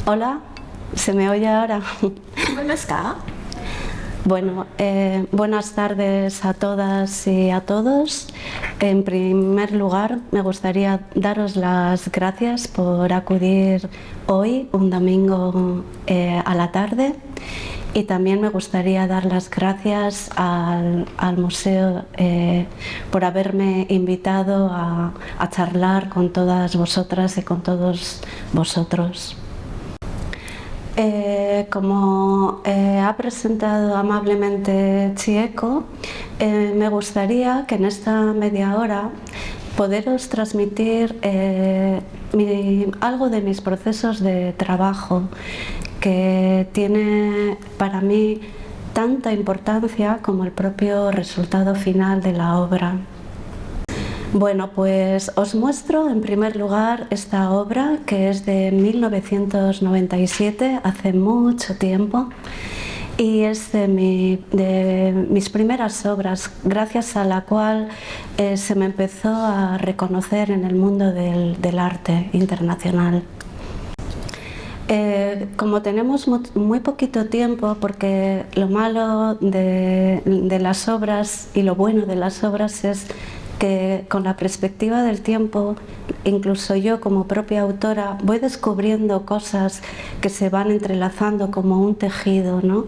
Hola, ¿se me oye ahora? Bueno, está. Bueno, buenas tardes a todas y a todos. En primer lugar, me gustaría daros las gracias por acudir hoy, un domingo a la tarde. Y también me gustaría dar las gracias al museo por haberme invitado a charlar con todas vosotras y con todos vosotros. Como ha presentado amablemente Chieko, me gustaría que en esta media hora poderos transmitir algo de mis procesos de trabajo, que tiene para mí tanta importancia como el propio resultado final de la obra. Bueno, pues os muestro en primer lugar esta obra, que es de 1997, hace mucho tiempo, y es de mis primeras obras, gracias a la cual se me empezó a reconocer en el mundo del arte internacional. Como tenemos muy poquito tiempo, porque lo malo de las obras y lo bueno de las obras es que con la perspectiva del tiempo, incluso yo como propia autora voy descubriendo cosas que se van entrelazando como un tejido, ¿no?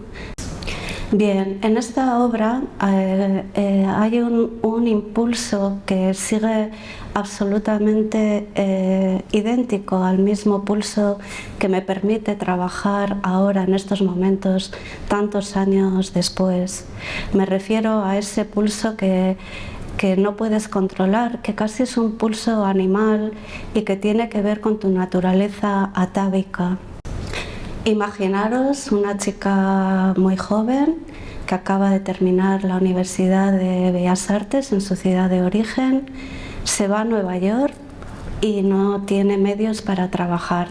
Bien, en esta obra hay un impulso que sigue absolutamente idéntico al mismo pulso que me permite trabajar ahora en estos momentos, tantos años después. Me refiero a ese pulso que no puedes controlar, que casi es un pulso animal y que tiene que ver con tu naturaleza atávica. Imaginaros una chica muy joven que acaba de terminar la Universidad de Bellas Artes en su ciudad de origen, se va a Nueva York y no tiene medios para trabajar,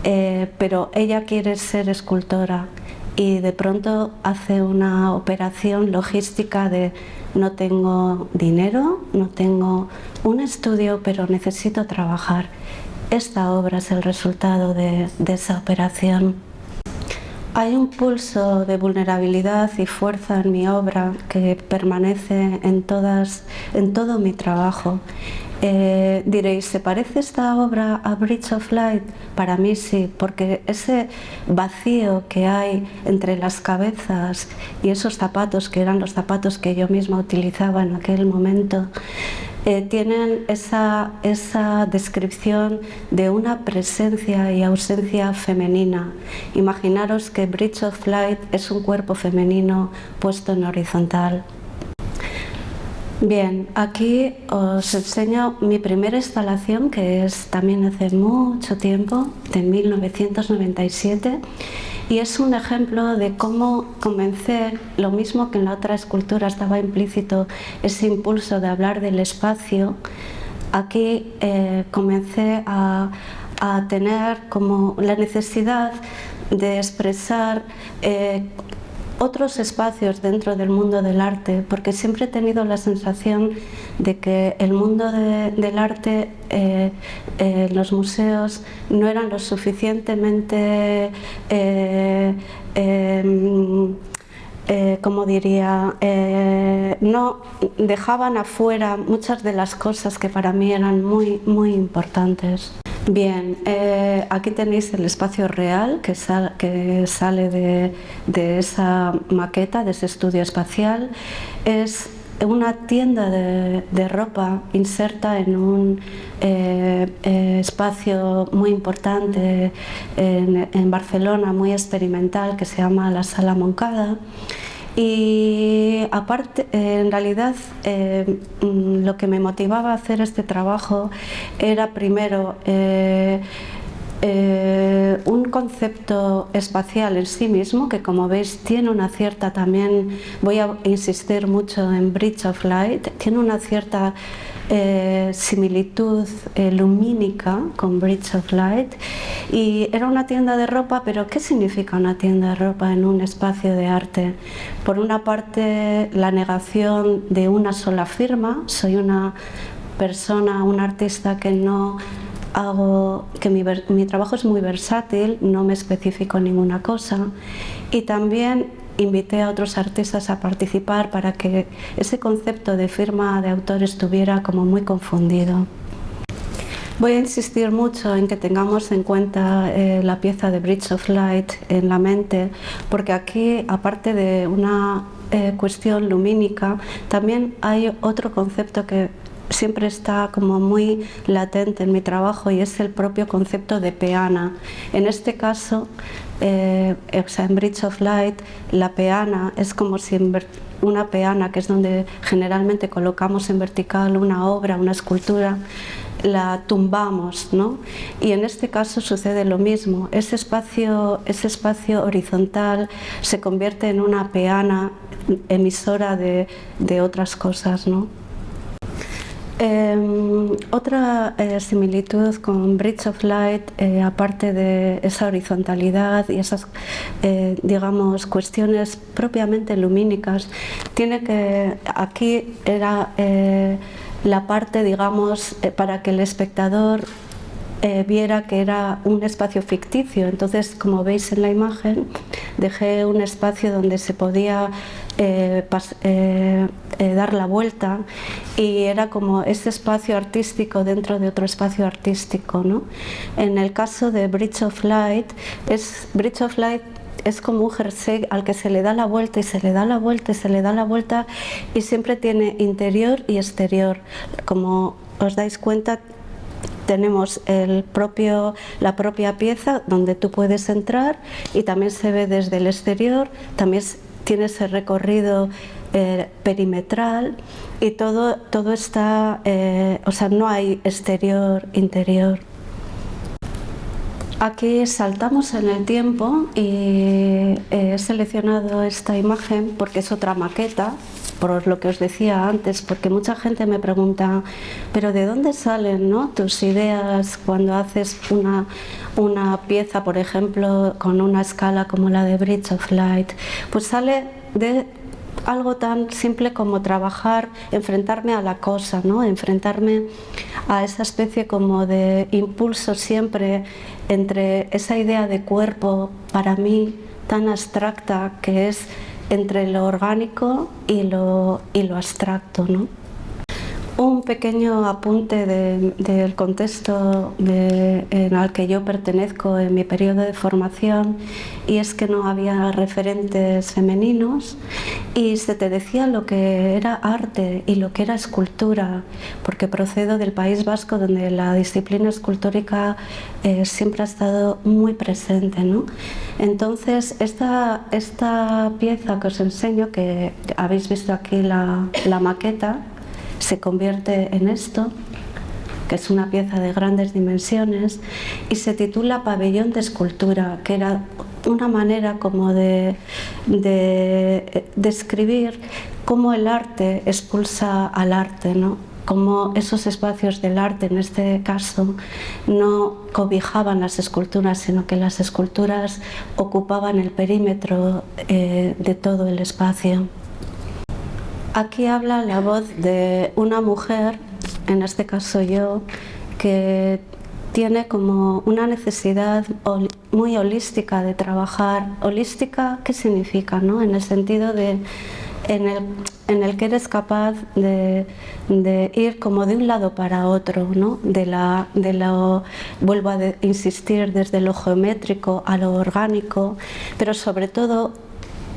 pero ella quiere ser escultora y de pronto hace una operación logística de: no tengo dinero, no tengo un estudio, pero necesito trabajar. Esta obra es el resultado de esa operación. Hay un pulso de vulnerabilidad y fuerza en mi obra que permanece en todo mi trabajo. Diréis, ¿se parece esta obra a Bridge of Light? Para mí sí, porque ese vacío que hay entre las cabezas y esos zapatos, que eran los zapatos que yo misma utilizaba en aquel momento, tienen esa descripción de una presencia y ausencia femenina. Imaginaros que Bridge of Light es un cuerpo femenino puesto en horizontal. Bien, aquí os enseño mi primera instalación, que es también hace mucho tiempo, de 1997, y es un ejemplo de cómo comencé, lo mismo que en la otra escultura estaba implícito ese impulso de hablar del espacio. Aquí comencé a tener como la necesidad de expresar otros espacios dentro del mundo del arte, porque siempre he tenido la sensación de que el mundo del arte, los museos, no eran lo suficientemente, como diría, no dejaban afuera muchas de las cosas que para mí eran muy, muy importantes. Bien, aquí tenéis el espacio real que sale de esa maqueta, de ese estudio espacial. Es una tienda de ropa inserta en un espacio muy importante en Barcelona, muy experimental, que se llama la Sala Moncada. Y aparte, en realidad, lo que me motivaba a hacer este trabajo era primero un concepto espacial en sí mismo, que como veis tiene una cierta, también voy a insistir mucho en Bridge of Light, tiene una cierta similitud lumínica con Bridge of Light. Y era una tienda de ropa, pero ¿qué significa una tienda de ropa en un espacio de arte? Por una parte, la negación de una sola firma. Soy una persona, un artista que no hago que mi trabajo es muy versátil, no me especifico en ninguna cosa, y también invité a otros artistas a participar para que ese concepto de firma de autor estuviera como muy confundido. Voy a insistir mucho en que tengamos en cuenta la pieza de Bridge of Light en la mente, porque aquí, aparte de una cuestión lumínica, también hay otro concepto que siempre está como muy latente en mi trabajo, y es el propio concepto de peana. En este caso, o sea, en Bridge of Light, la peana es como si una peana, que es donde generalmente colocamos en vertical una obra, una escultura, la tumbamos, ¿no? Y en este caso sucede lo mismo. Ese espacio horizontal se convierte en una peana emisora de otras cosas, ¿no? Otra similitud con Bridge of Light, aparte de esa horizontalidad y esas, digamos, cuestiones propiamente lumínicas, tiene que, aquí era la parte, digamos, para que el espectador viera que era un espacio ficticio. Entonces, como veis en la imagen, dejé un espacio donde se podía dar la vuelta, y era como ese espacio artístico dentro de otro espacio artístico, ¿no? En el caso de Bridge of Light es como un jersey al que se le da la vuelta y se le da la vuelta y se le da la vuelta, y siempre tiene interior y exterior. Como os dais cuenta, tenemos la propia pieza donde tú puedes entrar, y también se ve desde el exterior, también tiene ese recorrido perimetral, y todo está, o sea, no hay exterior, interior. Aquí saltamos en el tiempo y he seleccionado esta imagen porque es otra maqueta, por lo que os decía antes, porque mucha gente me pregunta, pero ¿de dónde salen, ¿no?, tus ideas cuando haces una pieza, por ejemplo, con una escala como la de Bridge of Light? Pues sale de algo tan simple como trabajar, enfrentarme a la cosa, ¿no?, enfrentarme a esa especie como de impulso siempre entre esa idea de cuerpo, para mí tan abstracta, que es entre lo orgánico y lo abstracto, ¿no? Un pequeño apunte del contexto en el que yo pertenezco en mi periodo de formación, y es que no había referentes femeninos y se te decía lo que era arte y lo que era escultura, porque procedo del País Vasco, donde la disciplina escultórica siempre ha estado muy presente, ¿no? Entonces, esta pieza que os enseño, que habéis visto aquí la maqueta, se convierte en esto, que es una pieza de grandes dimensiones, y se titula Pabellón de Escultura, que era una manera como de describir cómo el arte expulsa al arte, ¿no? Cómo esos espacios del arte, en este caso, no cobijaban las esculturas, sino que las esculturas ocupaban el perímetro de todo el espacio. Aquí habla la voz de una mujer, en este caso yo, que tiene como una necesidad muy holística de trabajar. ¿Holística qué significa, no? En el sentido de en el que eres capaz de ir como de un lado para otro, ¿no? Vuelvo a insistir, desde lo geométrico a lo orgánico, pero sobre todo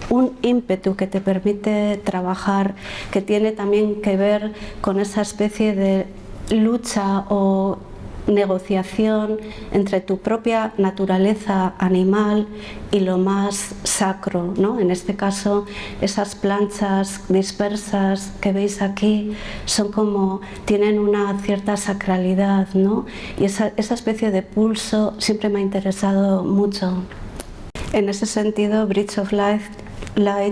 un ímpetu que te permite trabajar, que tiene también que ver con esa especie de lucha o negociación entre tu propia naturaleza animal y lo más sacro, ¿no? En este caso, esas planchas dispersas que veis aquí tienen una cierta sacralidad, ¿no? Y esa especie de pulso siempre me ha interesado mucho. En ese sentido, Bridge of Light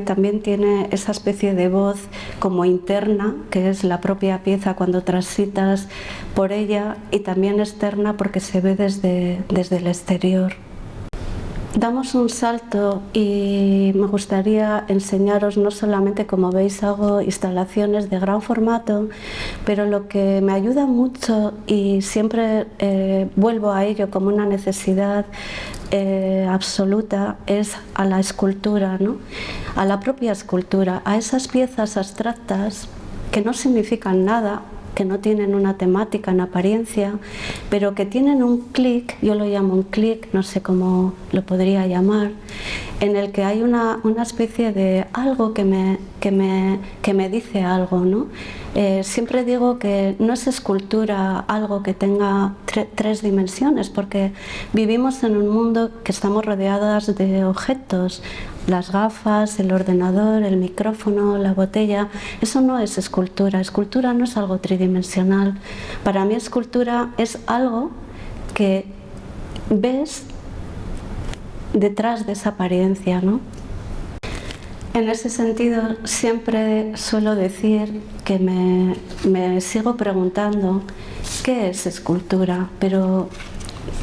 también tiene esa especie de voz como interna, que es la propia pieza cuando transitas por ella, y también externa porque se ve desde el exterior. damos un salto y me gustaría enseñaros, no solamente, como veis, hago instalaciones de gran formato, pero lo que me ayuda mucho y siempre vuelvo a ello como una necesidad absoluta es a la escultura, ¿no? A la propia escultura, a esas piezas abstractas que no significan nada, que no tienen una temática en apariencia, pero que tienen un clic, yo lo llamo un clic, no sé cómo lo podría llamar, en el que hay una especie de algo que me dice algo, ¿no? Siempre digo que no es escultura algo que tenga tres dimensiones, porque vivimos en un mundo que estamos rodeadas de objetos, las gafas, el ordenador, el micrófono, la botella. Eso no es escultura. Escultura no es algo tridimensional. Para mí escultura es algo que ves detrás de esa apariencia, ¿no? En ese sentido, siempre suelo decir que me sigo preguntando qué es escultura, pero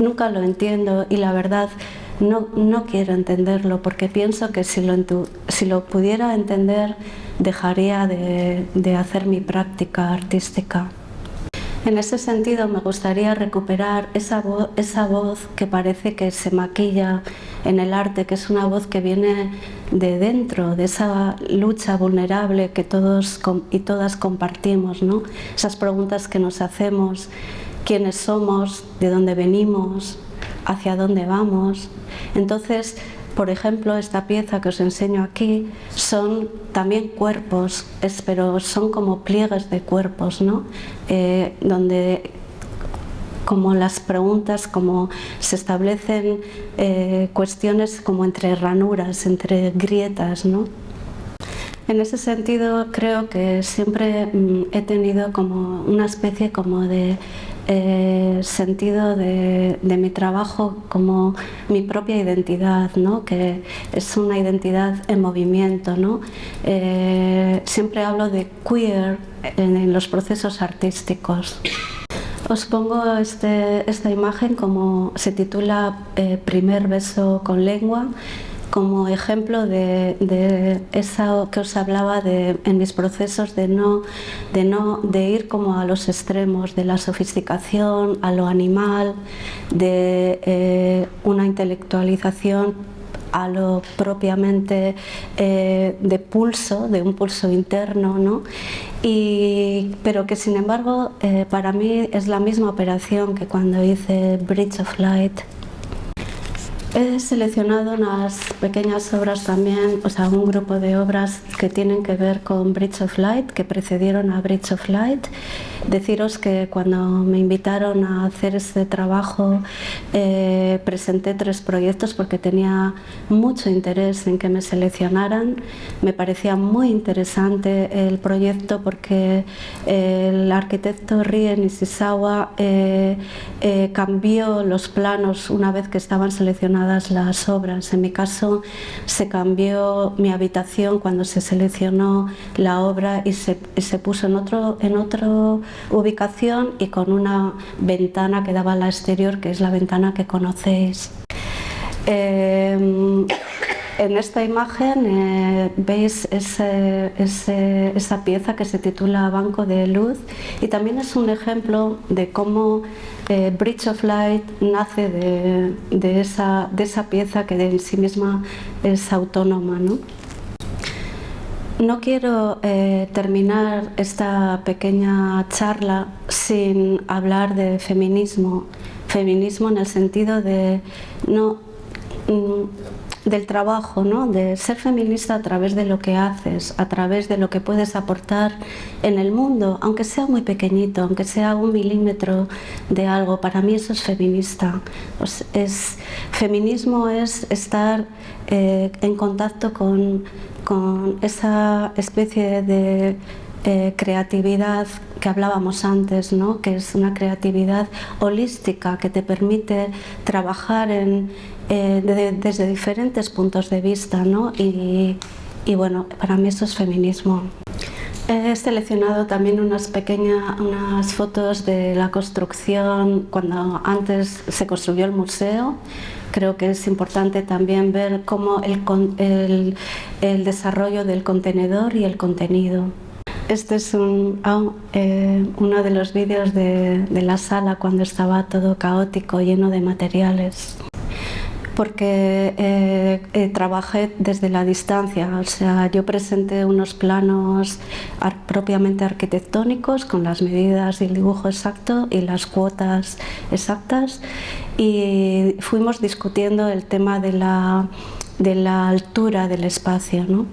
nunca lo entiendo y la verdad no quiero entenderlo, porque pienso que si lo pudiera entender dejaría de hacer mi práctica artística. En ese sentido me gustaría recuperar esa voz que parece que se maquilla en el arte, que es una voz que viene de dentro, de esa lucha vulnerable que todos y todas compartimos, ¿no? Esas preguntas que nos hacemos: ¿quiénes somos? ¿De dónde venimos? ¿Hacia dónde vamos? Entonces, por ejemplo, esta pieza que os enseño aquí son también cuerpos, pero son como pliegues de cuerpos, ¿no? Donde como las preguntas, como se establecen cuestiones como entre ranuras, entre grietas, ¿no? En ese sentido, creo que siempre he tenido como una especie como de sentido de mi trabajo como mi propia identidad, ¿no? Que es una identidad en movimiento, ¿no? Siempre hablo de queer en los procesos artísticos. Os pongo esta imagen, como se titula Primer beso con lengua, como ejemplo de eso que os hablaba en mis procesos de ir como a los extremos, de la sofisticación a lo animal, de una intelectualización a lo propiamente de pulso, de un pulso interno, ¿no? Pero que sin embargo para mí es la misma operación que cuando hice Bridge of Light. He seleccionado unas pequeñas obras también, o sea, un grupo de obras que tienen que ver con Bridge of Light, que precedieron a Bridge of Light. Deciros que cuando me invitaron a hacer este trabajo presenté 3 proyectos porque tenía mucho interés en que me seleccionaran. Me parecía muy interesante el proyecto porque el arquitecto Rie Nishizawa cambió los planos una vez que estaban seleccionadas las obras. En mi caso se cambió mi habitación cuando se seleccionó la obra y se puso en otra ubicación y con una ventana que daba al exterior, que es la ventana que conocéis. En esta imagen veis esa pieza que se titula Banco de Luz, y también es un ejemplo de cómo Bridge of Light nace de esa pieza que en sí misma es autónoma, ¿no? No quiero terminar esta pequeña charla sin hablar de feminismo. Feminismo en el sentido de del trabajo, ¿no? De ser feminista a través de lo que haces, a través de lo que puedes aportar en el mundo, aunque sea muy pequeñito, aunque sea 1 milímetro de algo. Para mí eso es feminista. Feminismo es estar en contacto con esa especie de creatividad que hablábamos antes, ¿no? Que es una creatividad holística que te permite trabajar desde diferentes puntos de vista, ¿no? Y bueno, para mí eso es feminismo. He seleccionado también unas fotos de la construcción cuando antes se construyó el museo. Creo que es importante también ver cómo el desarrollo del contenedor y el contenido. Este es uno de los vídeos de la sala cuando estaba todo caótico, lleno de materiales. Porque trabajé desde la distancia, o sea, yo presenté unos planos propiamente arquitectónicos con las medidas y el dibujo exacto y las cuotas exactas, y fuimos discutiendo el tema de la altura del espacio, ¿no?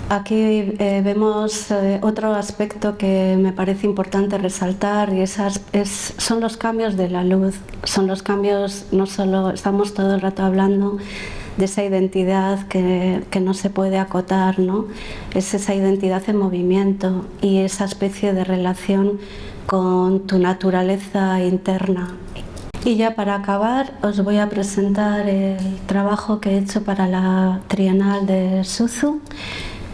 Aquí vemos otro aspecto que me parece importante resaltar, y son los cambios de la luz. Son los cambios, no solo estamos todo el rato hablando de esa identidad que no se puede acotar, ¿no? Es esa identidad en movimiento y esa especie de relación con tu naturaleza interna. Y ya para acabar os voy a presentar el trabajo que he hecho para la Trienal de Suzhou.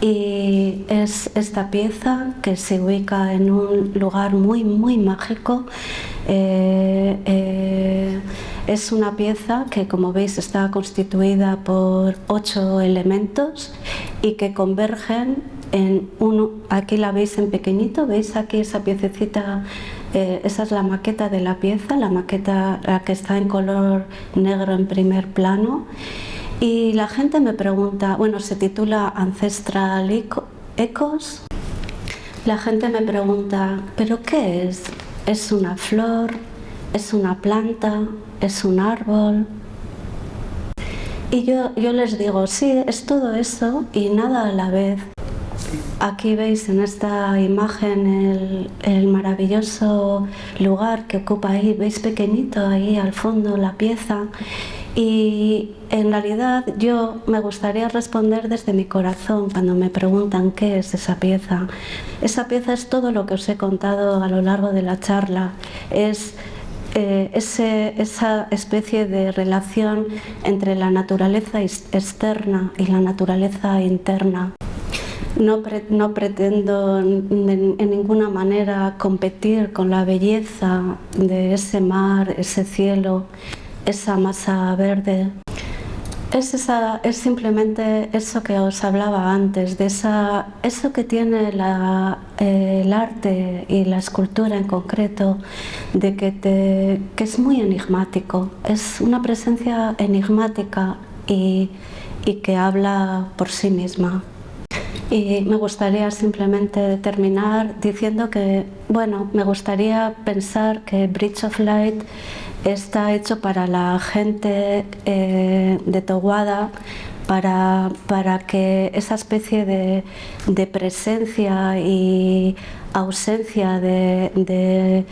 Y es esta pieza que se ubica en un lugar muy mágico. Es una pieza que, como veis, está constituida por 8 elementos y que convergen en uno. Aquí la veis en pequeñito, veis aquí esa piececita, esa es la maqueta de la pieza, la que está en color negro en primer plano. Y la gente me pregunta, bueno, se titula Ancestral Echoes. La gente me pregunta, ¿pero qué es? ¿Es una flor? ¿Es una planta? ¿Es un árbol? Y yo les digo, sí, es todo eso y nada a la vez. Aquí veis en esta imagen el maravilloso lugar que ocupa ahí, veis pequeñito ahí al fondo la pieza. Y en realidad yo me gustaría responder desde mi corazón cuando me preguntan qué es esa pieza. Esa pieza es todo lo que os he contado a lo largo de la charla. Es esa especie de relación entre la naturaleza externa y la naturaleza interna. No pretendo en ninguna manera competir con la belleza de ese mar, ese cielo, esa masa verde. Es simplemente eso que os hablaba antes, de eso que tiene el arte y la escultura en concreto, de que es muy enigmático, es una presencia enigmática y que habla por sí misma. Y me gustaría simplemente terminar diciendo que, bueno, me gustaría pensar que Bridge of Light está hecho para la gente de Towada, para que esa especie de presencia y ausencia de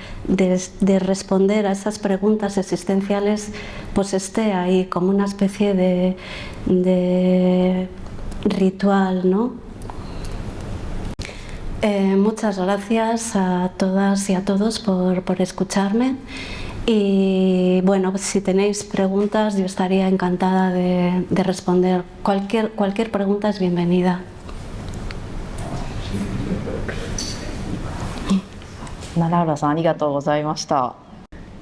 responder a esas preguntas existenciales, pues esté ahí como una especie de ritual, ¿no? Muchas gracias a todas y a todos por escucharme, y bueno, si tenéis preguntas yo estaría encantada de responder. Cualquier pregunta es bienvenida. 奈良浦さん、ありがとうございました。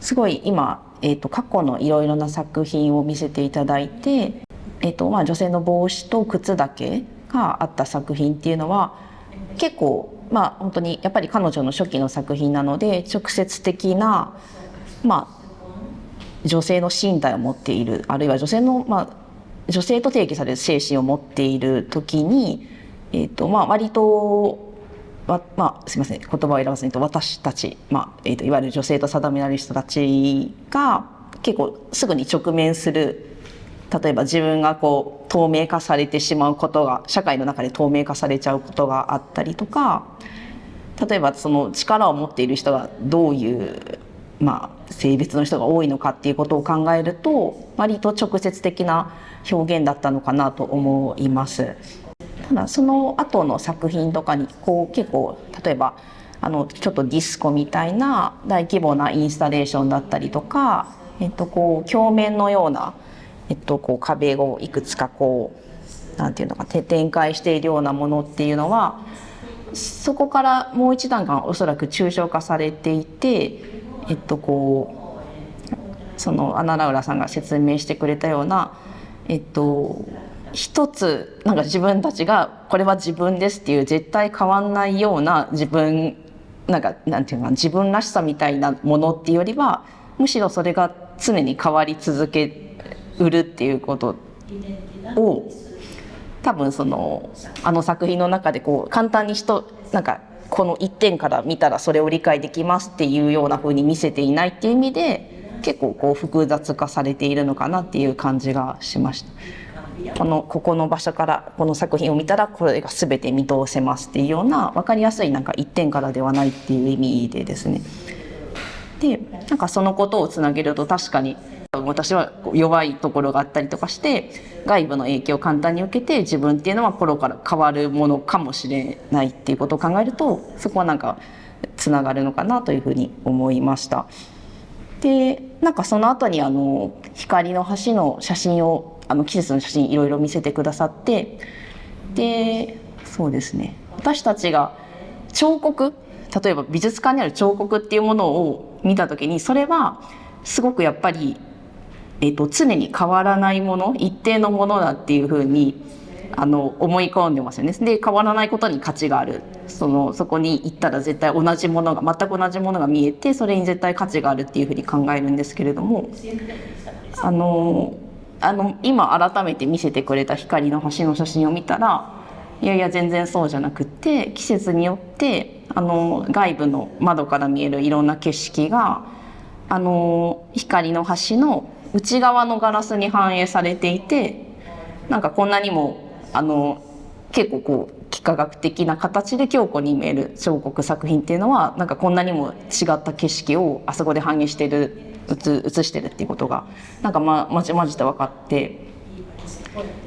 すごい今、過去のいろいろな作品を見せていただいて、女性の帽子と靴だけがあった作品っていうのは結構本当にやっぱり彼女の初期の作品なので直接的な、女性の身体を持っている、あるいは女性と定義される精神を持っている時に、割とすいません、言葉を選ばずに言うと私たち、いわゆる女性と定められる人たちが結構すぐに直面する、例えば自分がこう透明化されてしまうことが、社会の中で透明化されちゃうことがあったりとか、例えばその力を持っている人がどういう性別の人が多いのかっていうことを考えると割と直接的な表現だったのかなと思います。ただその後の作品とかに結構例えばちょっとディスコみたいな大規模なインスタレーションだったりとか、鏡面のような、壁をいくつかなんていうのか展開しているようなものっていうのはそこからもう一段階おそらく抽象化されていて、そのアナ・ラウラさんが説明してくれたような、一つなんか自分たちがこれは自分ですっていう絶対変わんないような自分、なんていうか自分らしさみたいなものっていうよりは、むしろそれが常に変わり続けうるっていうことを、多分あの作品の中で簡単になんかこの一点から見たらそれを理解できますっていうような風に見せていないっていう意味で、結構複雑化されているのかなっていう感じがしました。ここの場所からこの作品を見たらこれが全て見通せますっていうような分かりやすいなんか一点からではないっていう意味でですね。でなんかそのことをつなげると、確かに私は弱いところがあったりとかして外部の影響を簡単に受けて自分っていうのは心から変わるものかもしれないっていうことを考えると、そこはなんかつながるのかなというふうに思いました。でなんかその後に光の橋の写真を季節の写真いろいろ見せてくださって、でそうですね、私たちが彫刻、例えば美術館にある彫刻っていうものを見た時に、それはすごくやっぱり、常に変わらないもの、一定のものだっていうふうに思い込んでますよね。で変わらないことに価値がある、そこに行ったら絶対同じものが全く同じものが見えて、それに絶対価値があるっていうふうに考えるんですけれども、今改めて見せてくれた光の橋の写真を見たら、いやいや全然そうじゃなくって、季節によって外部の窓から見えるいろんな景色が光の橋の内側のガラスに反映されていて、なんかこんなにも結構幾何学的な形で強固に見える彫刻作品っていうのは、なんかこんなにも違った景色をあそこで反映してる、映してるっていうことがなんかまじまじと分かって、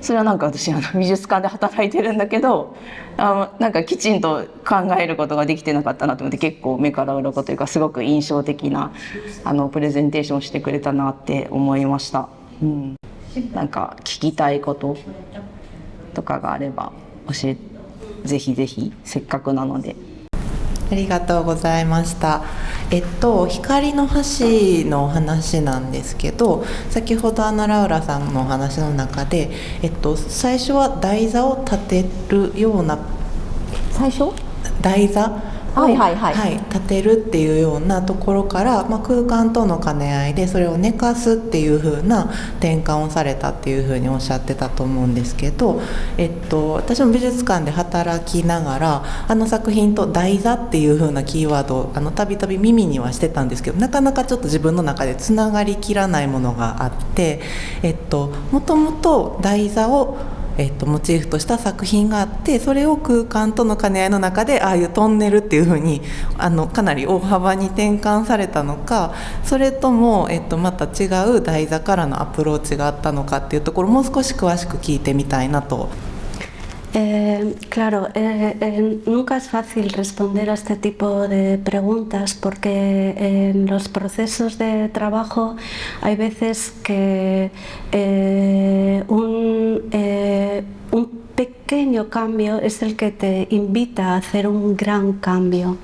それはなんか私美術館で働いてるんだけどなんかきちんと考えることができてなかったなと思って、結構目から鱗というかすごく印象的なプレゼンテーションをしてくれたなって思いました。なんか聞きたいこととかがあればぜひぜひせっかくなので。ありがとうございました。光の橋の話なんですけど、先ほどアナ・ラウラさんのお話の中で、最初は台座を立てるような、台座立てるっていうようなところから、空間との兼ね合いでそれを寝かすっていう風な転換をされたっていう風におっしゃってたと思うんですけど、私も美術館で働きながら作品と台座っていう風なキーワードをたびたび耳にはしてたんですけど、なかなかちょっと自分の中でつながりきらないものがあって、もともと台座をモチーフとした作品があって、それを空間との兼ね合いの中でああいうトンネルっていう風にかなり大幅に転換されたのか、それとも、また違う台座からのアプローチがあったのかっていうところ、もう少し詳しく聞いてみたいなと。Claro, nunca es fácil responder a este tipo de preguntas porque en los procesos de trabajo hay veces que un pequeño cambio es el que te invita a hacer un gran cambio.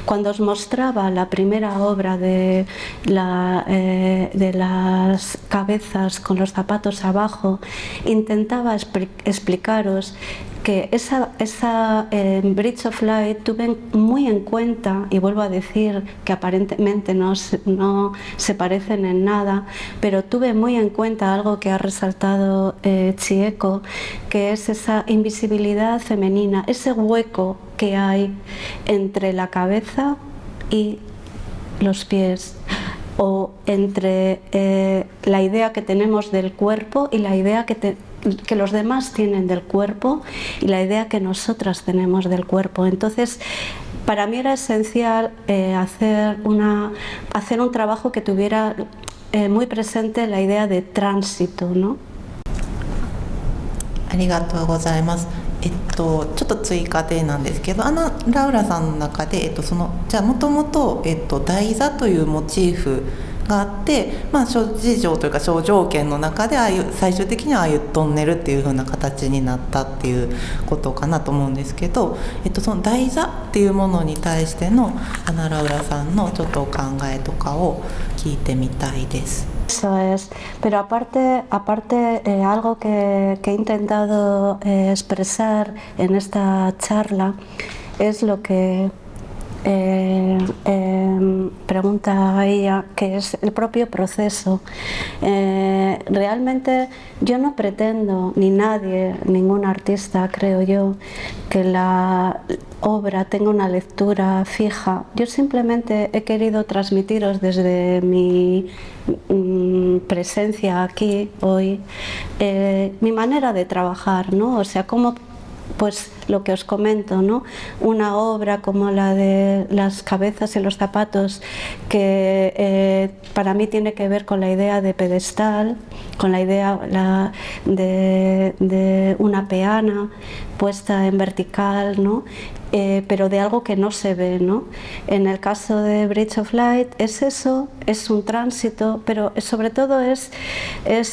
Cuando os mostraba la primera obra de las cabezas con los zapatos abajo, intentaba explicaros que esa Bridge of Light tuve muy en cuenta, y vuelvo a decir que aparentemente no se parecen en nada, pero tuve muy en cuenta algo que ha resaltado Chieko, que es esa invisibilidad femenina, ese hueco que hay entre la cabeza y los pies, o entre la idea que tenemos del cuerpo y la idea que los demás tienen del cuerpo y la idea que nosotras tenemos del cuerpo. Entonces, para mí era esencial hacer un trabajo que tuviera muy presente la idea de tránsito, ¿no? ありがとうございます。ちょっと追加でなんですけど、ラウラさんの中で、じゃあもともと台座というモチーフがあって、諸事情というか諸条件の中で最終的にはああいうトンネルっていう風な形になったっていうことかなと思うんですけど、その台座っていうものに対してのアナラウラさんのちょっとお考えとかを聞いてみたいです。Eso es, pero aparte algo que he intentado expresar en esta charla es lo que pregunta ella, que es el propio proceso. Realmente yo no pretendo, ni nadie, ningún artista, creo yo, que la obra tenga una lectura fija. Yo simplemente he querido transmitiros desde mi presencia aquí hoy mi manera de trabajar, ¿no? O sea, cómo, pues lo que os comento, ¿no? Una obra como la de las cabezas y los zapatos, que para mí tiene que ver con la idea de pedestal, con la idea de una peana puesta en vertical, ¿no? Pero de algo que no se ve, ¿no? En el caso de Bridge of Light es eso, es un tránsito, pero sobre todo es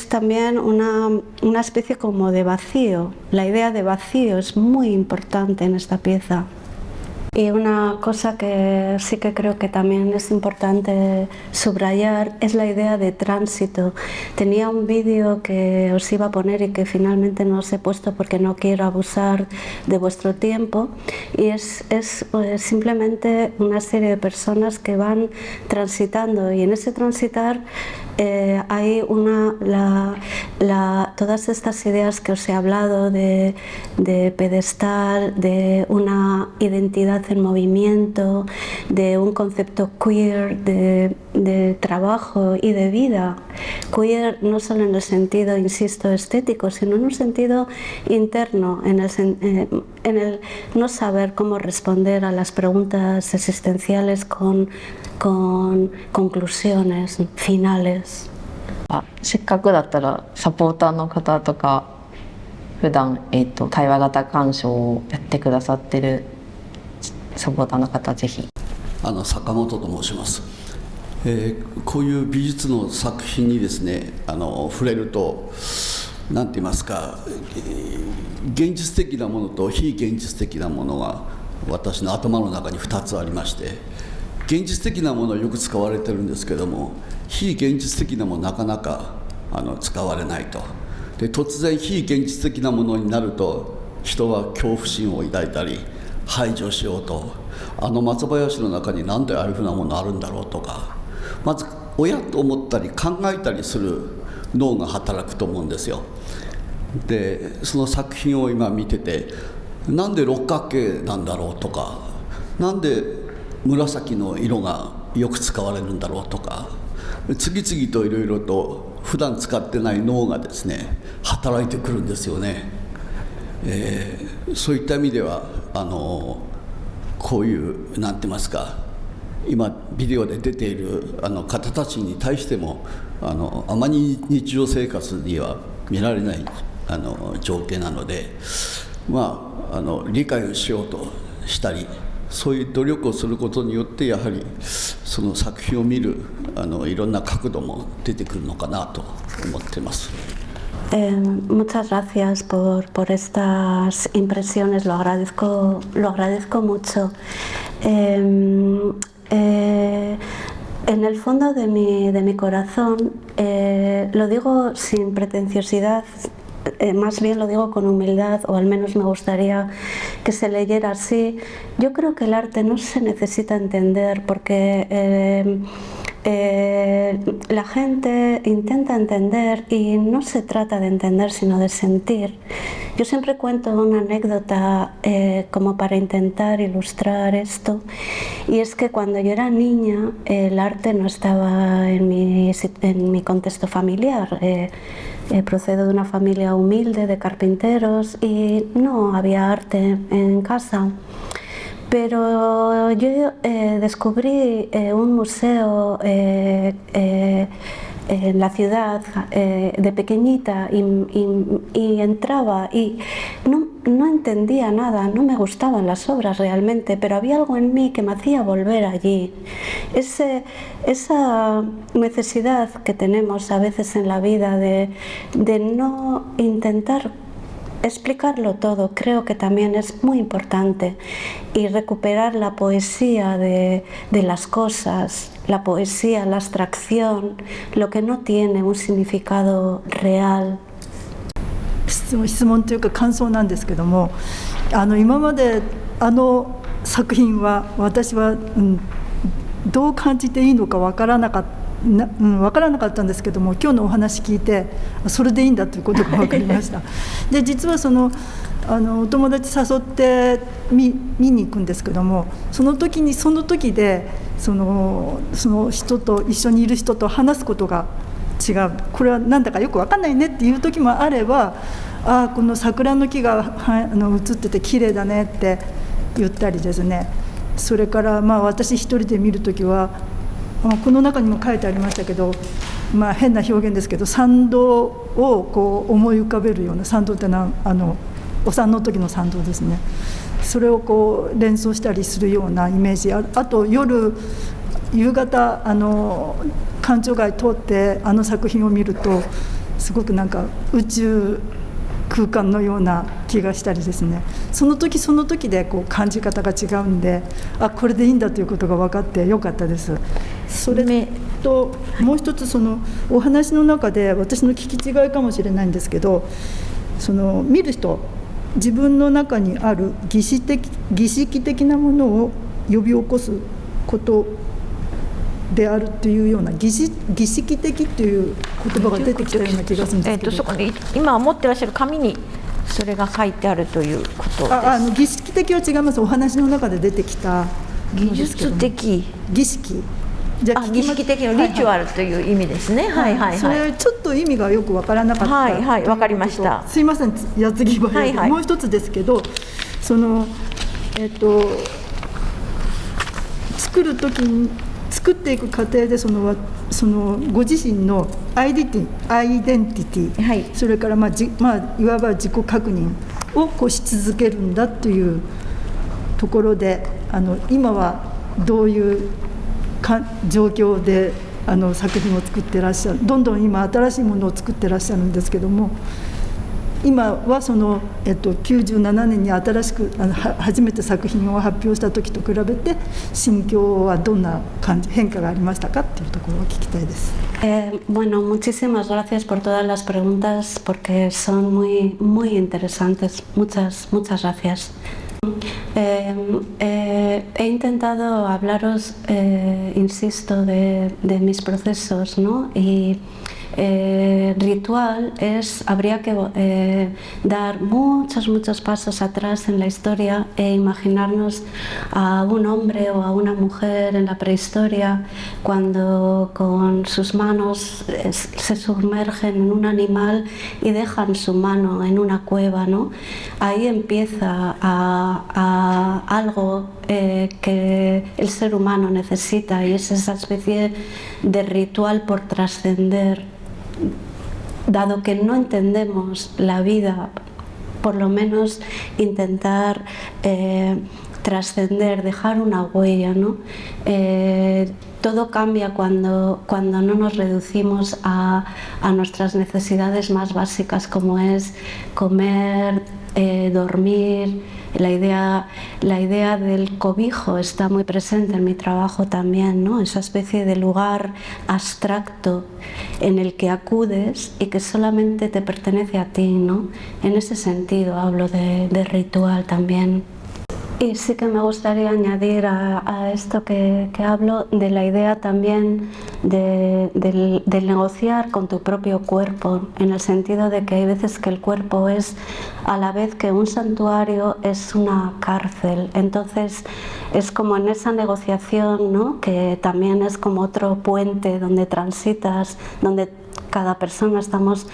también una especie como de vacío. La idea de vacío es muy importante en esta pieza. Y una cosa que sí que creo que también es importante subrayar es la idea de tránsito. Tenía un vídeo que os iba a poner y que finalmente no os he puesto porque no quiero abusar de vuestro tiempo, y es simplemente una serie de personas que van transitando, y en ese transitar hay todas estas ideas que os he hablado de pedestal, de una identidad en movimiento, de un concepto queer de trabajo y de vida. Queer no solo en el sentido, insisto, estético, sino en un sentido interno, en el no saber cómo responder a las preguntas existenciales con conclusiones finales. せっかくだったらサポーターの方とか普段対話型鑑賞をやってくださってるサポーターの方、ぜひ。坂本と申します。こういう美術の作品にですね触れると何て言いますか、現実的なものと非現実的なものが私の頭の中に2つありまして、現実的なものはよく使われてるんですけども、非現実的なものなかなか使われないと。で突然非現実的なものになると人は恐怖心を抱いたり排除しようと、松林の中に何でああいうふうなものあるんだろうとか、まず親と思ったり考えたりする脳が働くと思うんですよ。でその作品を今見てて、なんで六角形なんだろうとか、なんで紫の色がよく使われるんだろうとか、次々といろいろと普段使ってない脳がですね働いてくるんですよね。そういった意味ではこういう何て言いますか、今ビデオで出ている方たちに対してもあまり日常生活には見られない情景なので、理解をしようとしたり、そういう努力をすることによってやはりその作品を見るいろんな角度も出てくるのかなと思っています。Muchas gracias por estas impresiones, lo agradezco mucho. En el fondo de mi corazón, lo digo sin pretenciosidad, más bien lo digo con humildad, o al menos me gustaría que se leyera así. Yo creo que el arte no se necesita entender, porque la gente intenta entender y no se trata de entender sino de sentir. Yo siempre cuento una anécdota como para intentar ilustrar esto, y es que cuando yo era niña el arte no estaba en mi contexto familiar. Procedo de una familia humilde de carpinteros y no había arte en casa. Pero yo descubrí un museo en la ciudad de pequeñita y entraba y no entendía nada, no me gustaban las obras realmente, pero había algo en mí que me hacía volver allí. Esa necesidad que tenemos a veces en la vida de no intentar explicarlo todo, creo que también es muy importante, y recuperar la poesía de las cosas, la poesía, la abstracción, lo que no tiene un significado real. 質問というか感想なんですけども、今まで作品は私は、どう感じていいのか分からなかったんですけども、今日のお話聞いてそれでいいんだということが分かりました。で実はお友達誘って見に行くんですけども、その時でその人と一緒にいる人と話すことが違う、これはなんだかよく分かんないねっていう時もあれば、この桜の木が映ってて綺麗だねって言ったりですね、それから私一人で見る時は、この中にも書いてありましたけど、変な表現ですけど、参道をこう思い浮かべるような、参道ってお産の時の参道ですね、それをこう連想したりするようなイメージ、あと夕方官庁街通って作品を見ると、すごくなんか宇宙空間のような気がしたりですね、その時でこう感じ方が違うんで、これでいいんだということが分かってよかったです。それともう一つ、お話の中で私の聞き違いかもしれないんですけど、見る人、自分の中にある儀式的なものを呼び起こすことであるというような、儀式的という言葉が出てきたような気がするんですけど、そこに今持ってらっしゃる紙にそれが書いてあるということです。儀式的は違います。お話の中で出てきた技術的儀式、儀式的なリチュアルという意味ですね。はいはいはい。それちょっと意味がよくわからなかった。はいはい、わかりました。すいません、矢継ぎ早い。もう一つですけど、作っていく過程でご自身のアイデンティティ、はい、それからいわば自己確認をこうし続けるんだというところで、今はどういう状況で作品を作ってらっしゃる、どんどん今新しいものを作ってらっしゃるんですけども、今は97年に新しく初めて作品を発表した時と比べて心境はどんな変化がありましたかっていうところを聞きたいです。Bueno, muchísimas gracias por todas las preguntas porque son muy interesantes. Muchas gracias. He intentado hablaros, insisto, de mis procesos, ¿no? Y ritual habría que dar muchos pasos atrás en la historia e imaginarnos a un hombre o a una mujer en la prehistoria cuando con sus manos se sumergen en un animal y dejan su mano en una cueva, ¿no? Ahí empieza algo que el ser humano necesita, y es esa especie de ritual por trascender. Dado que no entendemos la vida, por lo menos intentar trascender, dejar una huella, ¿no? Todo cambia cuando no nos reducimos a nuestras necesidades más básicas, como es comer, dormir. La idea del cobijo está muy presente en mi trabajo también, ¿no? Esa especie de lugar abstracto en el que acudes y que solamente te pertenece a ti, ¿no? En ese sentido hablo de ritual también. Y sí que me gustaría añadir a esto que hablo de la idea también del negociar con tu propio cuerpo, en el sentido de que hay veces que el cuerpo es a la vez que un santuario es una cárcel. Entonces es como en esa negociación, ¿no? Que también es como otro puente donde transitas, donde cada persona estamos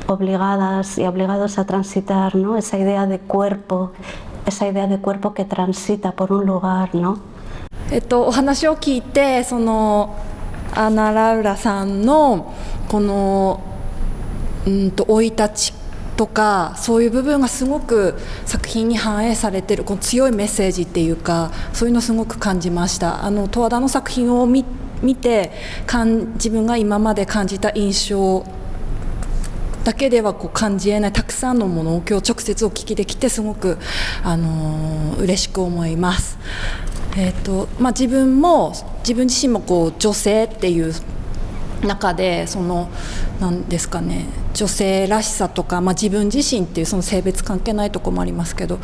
obligadas y obligados a transitar, ¿no? Esa idea de cuerpo que transita por un lugar, ¿no? お話を聞いて、アナ・ラウラさんのこの生い立ちとかそういう部分がすごく作品に反映されてる、この強いメッセージっていうか、そういうのをすごく感じました。十和田の作品を見て自分が今まで感じた印象だけでは感じえないたくさんのものを今日直接お聞きできて、すごく嬉しく思います。自分自身も女性っていう中でなんですかね、女性らしさとか、自分自身っていうその性別関係ないところもありますけど、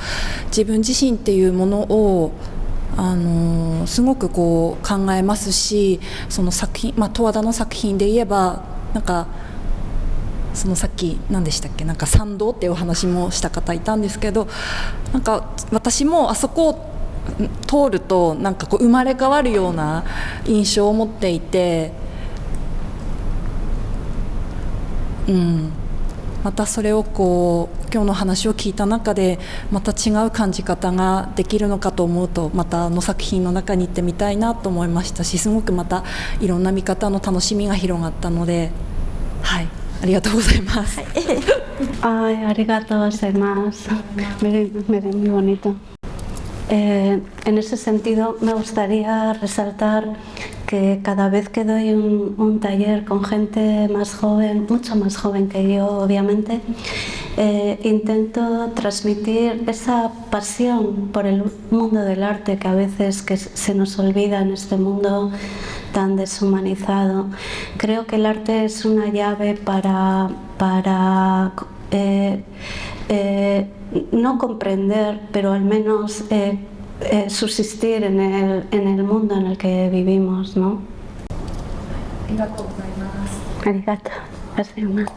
自分自身っていうものをすごく考えますし、その作品、十和田の作品で言えばさっき何でしたっけ、参道っていうお話もした方いたんですけど、私もあそこを通ると生まれ変わるような印象を持っていて、またそれを今日の話を聞いた中でまた違う感じ方ができるのかと思うと、また作品の中に行ってみたいなと思いましたし、すごくまたいろんな見方の楽しみが広がったので、はい、ありがとうございます。Ay, arigato gozaimasu. Muy bonito. En ese sentido, me gustaría resaltar que cada vez que doy un taller con gente más joven, mucho más joven que yo, obviamente, intento transmitir esa pasión por el mundo del arte que a veces se nos olvida en este mundo tan deshumanizado. Creo que el arte es una llave para no comprender, pero al menos subsistir en el mundo en el que vivimos, ¿no? Arigatou gozaimasu. Arigato gozaimasu.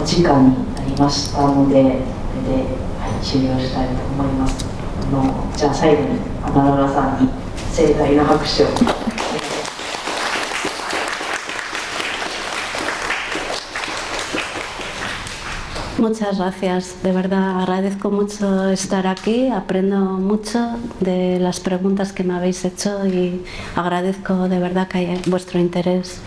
お時間になりましたので、これで、終了したいと思います。じゃあ最後に花村さんに盛大な拍手を。Muchas gracias, de verdad agradezco mucho estar aquí, aprendo mucho de las preguntas que me habéis hecho y agradezco de verdad que haya vuestro interés.